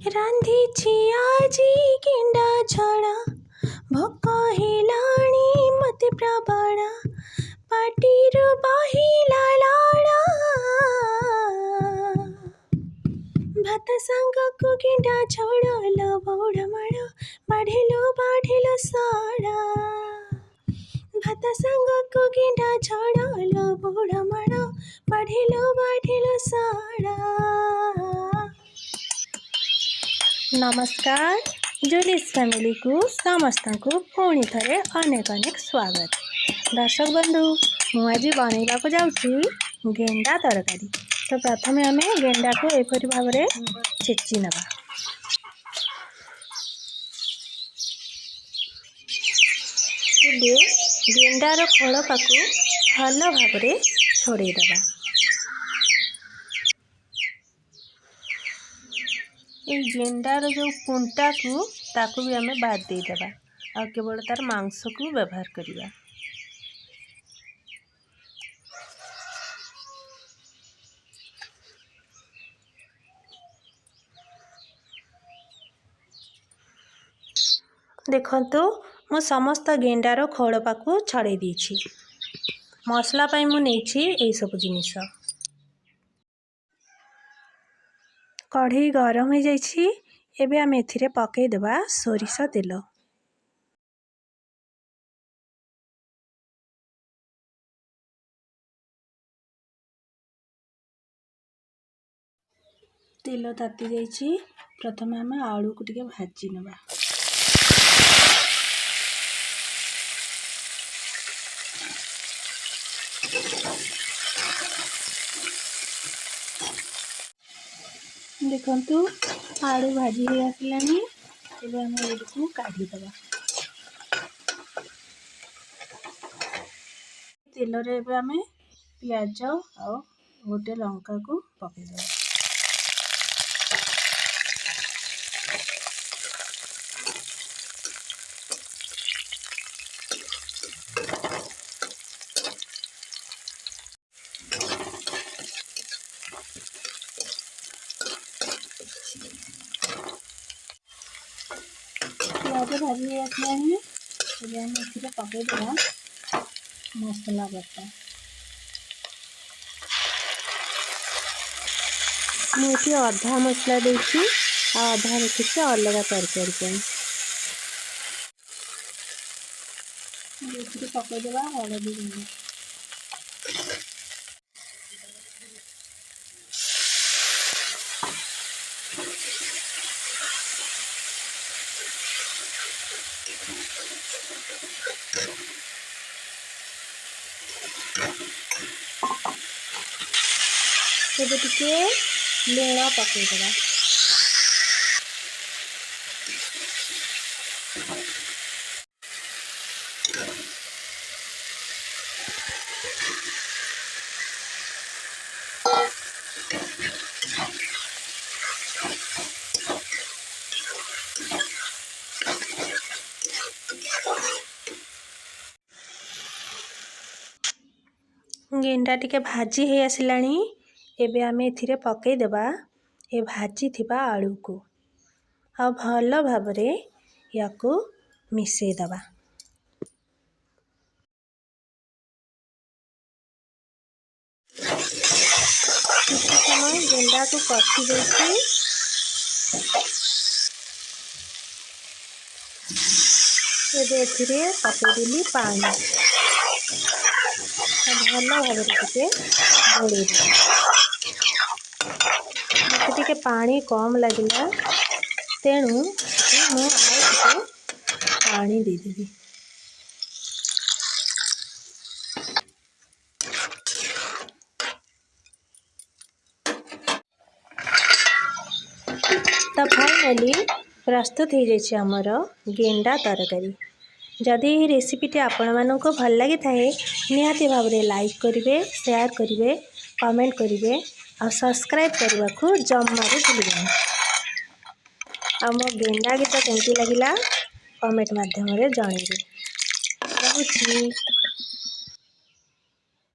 रांधिछि आजी गेंडा झड़ा भोक हेलाणी मते प्रबल पाटिरु बहिला लाड़ा भात सांगको गेंडा झोड़लो बौड़ माड़ बाढ़िलो साड़ा भात सांगको गेंडा झोड़लो बौड़ माड़ बाढ़िलो साड़ा। नमस्कार जुलिस फैमिली को समस्त को पुणी थे अनेक अनेक स्वागत। दर्शक बंधु मु आज बनइबा को जाऊँ गेंडा तरकारी। तो प्रथमे आम गेंडा को एपरी भाव में छेची नवा। गेंडार खोलपा को भल भाव में छोड़े दबा। ये गेंडार जो पुंटा को ताकू भी आम बाद देदेबा और केवल तार मांस को व्यवहार करिया। देखंतु मु समस्त गेंडार खोलपा को छड़े दीछि। मसला पाई मु नेछि एई सब जिनिस। कढ़ी गरम हो जाइछि। एबे आम एथिरे पकई देबा सोरिष तेल। तेल ताती जाइछि। प्रथम आम आलू को टिके भाजी नबा। देखंतु आलू भाजी हो आसलानी। एबे हम एडकू काढ़ी दबा। तेल रे एबे हम प्याज और गोटे लंका को पके दबा। प्याज भाजी आसलानी। एबे हम एथिरे पके देबा मसला बटा। मुझे अधा मसला देछि आ अधा रखिछि अलग तरकारी ପାଇଁ। एथिरे पके देबा हळदी गुंड। एबे टिके लूण पके देबा। गेंडा टिके भाजी हो आसलानी। एबे आम एथिरे पकई देबा ए भाजी थिबा आलू को आ भल भाव में याकू मिसई दबा। किसी समय गेंडा को कषी देछि। एबे एथिरे पकई देली पानी भल भाव में टिके गोलई देबा। मते टिके पानी कम लगिला तेणु मु आउ टिके पानी दे देबी। तो फाइनली प्रस्तुत हो जाइए आमर गेंडा तरकारी। जदि यह रेसिपीटी आपण मानक भल लगी थाए निहाती भाव में लाइक करेंगे, शेयर करेंगे, कमेंट करेंगे और सब्सक्राइब करने को जमा भी भूलिए। आम गेंडा गीत केमती लगिला कमेंट माध्यम रे जणाइबे। रहुछि।